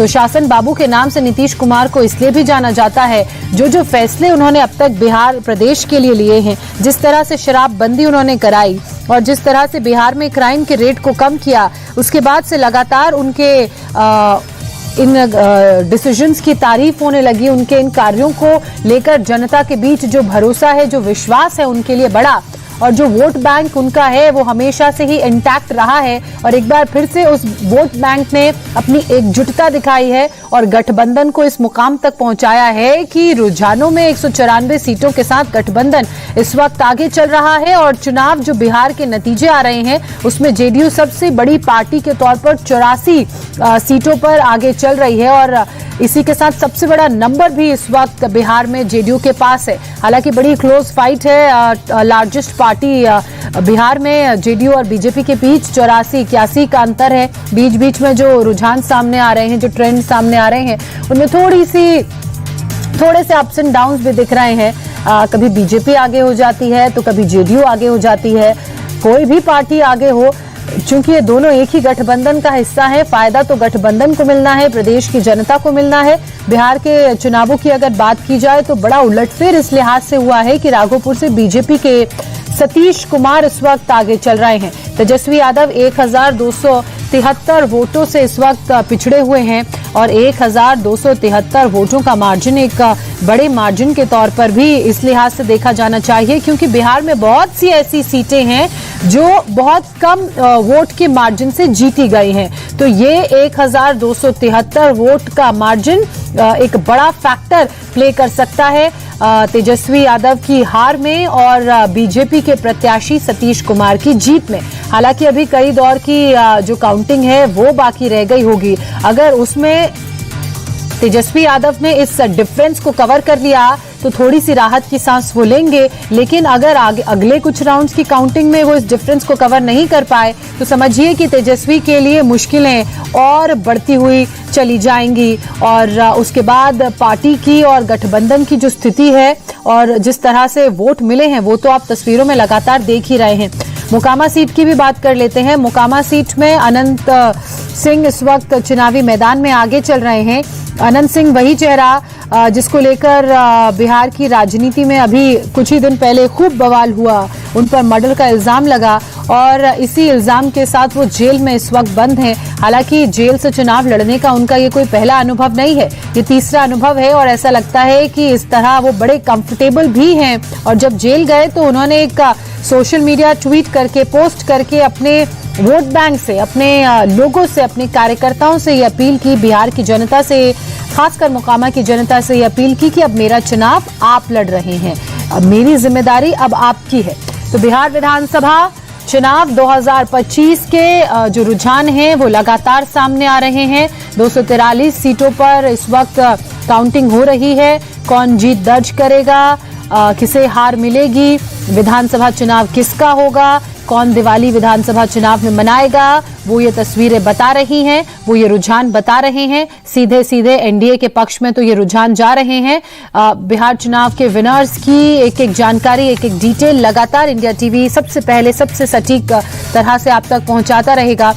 सुशासन बाबू के नाम से नीतीश कुमार को इसलिए भी जाना जाता है, जो फैसले उन्होंने अब तक बिहार प्रदेश के लिए लिए हैं, जिस तरह से शराबबंदी उन्होंने कराई और जिस तरह से बिहार में क्राइम के रेट को कम किया, उसके बाद से लगातार उनके इन डिसीजंस की तारीफ होने लगी। उनके इन कार्यों को लेकर जनता के बीच जो भरोसा है, जो विश्वास है उनके लिए बढ़ा और जो वोट बैंक उनका है वो हमेशा से ही इंटैक्ट रहा है। और एक बार फिर से उस वोट बैंक ने अपनी एकजुटता दिखाई है और गठबंधन को इस मुकाम तक पहुंचाया है कि रुझानों में 194 सीटों के साथ गठबंधन इस वक्त आगे चल रहा है। और चुनाव जो बिहार के नतीजे आ रहे हैं उसमें जेडीयू सबसे बड़ी पार्टी के तौर पर 84 सीटों पर आगे चल रही है और इसी के साथ सबसे बड़ा नंबर भी इस वक्त बिहार में जेडीयू के पास है। हालांकि बड़ी क्लोज फाइट है, लार्जेस्ट पार्टी बिहार में जेडीयू और बीजेपी के बीच 84-81 का अंतर है। बीच बीच में जो रुझान सामने आ रहे हैं, जो ट्रेंड सामने आ रहे हैं, उनमें थोड़े से अप्स एंड डाउन्स भी दिख रहे हैं। कभी बीजेपी आगे हो जाती है तो कभी जेडीयू आगे हो जाती है। कोई भी पार्टी आगे हो, चूंकि ये दोनों एक ही गठबंधन का हिस्सा है, फायदा तो गठबंधन को मिलना है, प्रदेश की जनता को मिलना है। बिहार के चुनावों की अगर बात की जाए तो बड़ा उलटफेर इस लिहाज से हुआ है कि राघोपुर से बीजेपी के सतीश कुमार इस वक्त आगे चल रहे हैं। तेजस्वी यादव 1273 वोटों से इस वक्त पिछड़े हुए हैं और 1273 वोटों का मार्जिन एक बड़े मार्जिन के तौर पर भी इस लिहाज से देखा जाना चाहिए, क्योंकि बिहार में बहुत सी ऐसी सीटें हैं जो बहुत कम वोट के मार्जिन से जीती गई हैं। तो ये 1273 वोट का मार्जिन एक बड़ा फैक्टर प्ले कर सकता है तेजस्वी यादव की हार में और बीजेपी के प्रत्याशी सतीश कुमार की जीत में। हालांकि अभी कई दौर की जो काउंटिंग है वो बाकी रह गई होगी। अगर उसमें तेजस्वी यादव ने इस डिफरेंस को कवर कर लिया तो थोड़ी सी राहत की सांस वो लेंगे, लेकिन अगर अगले कुछ राउंड्स की काउंटिंग में वो इस डिफरेंस को कवर नहीं कर पाए तो समझिए कि तेजस्वी के लिए मुश्किलें और बढ़ती हुई चली जाएंगी। और उसके बाद पार्टी की और गठबंधन की जो स्थिति है और जिस तरह से वोट मिले हैं वो तो आप तस्वीरों में लगातार देख ही रहे हैं। मोकामा सीट की भी बात कर लेते हैं। मोकामा सीट में अनंत सिंह इस वक्त चुनावी मैदान में आगे चल रहे हैं। अनंत सिंह वही चेहरा जिसको लेकर बिहार की राजनीति में अभी कुछ ही दिन पहले खूब बवाल हुआ, उन पर मर्डर का इल्जाम लगा और इसी इल्जाम के साथ वो जेल में इस वक्त बंद हैं। हालांकि जेल से चुनाव लड़ने का उनका ये कोई पहला अनुभव नहीं है, ये तीसरा अनुभव है और ऐसा लगता है कि इस तरह वो बड़े कंफर्टेबल भी हैं। और जब जेल गए तो उन्होंने एक सोशल मीडिया ट्वीट करके, पोस्ट करके अपने वोट बैंक से, अपने लोगों से, अपने कार्यकर्ताओं से ये अपील की, बिहार की जनता से, खासकर मोकामा की जनता से ये अपील की कि अब मेरा चुनाव आप लड़ रहे हैं, अब मेरी जिम्मेदारी अब आपकी है। तो बिहार विधानसभा चुनाव 2025 के जो रुझान हैं वो लगातार सामने आ रहे हैं। 243 सीटों पर इस वक्त काउंटिंग हो रही है। कौन जीत दर्ज करेगा, किसे हार मिलेगी, विधानसभा चुनाव किसका होगा, कौन दिवाली विधानसभा चुनाव में मनाएगा, वो ये तस्वीरें बता रही हैं, वो ये रुझान बता रहे हैं। सीधे सीधे एनडीए के पक्ष में तो ये रुझान जा रहे हैं। बिहार चुनाव के विनर्स की एक एक जानकारी, एक एक डिटेल लगातार इंडिया टीवी सबसे पहले, सबसे सटीक तरह से आप तक पहुंचाता रहेगा।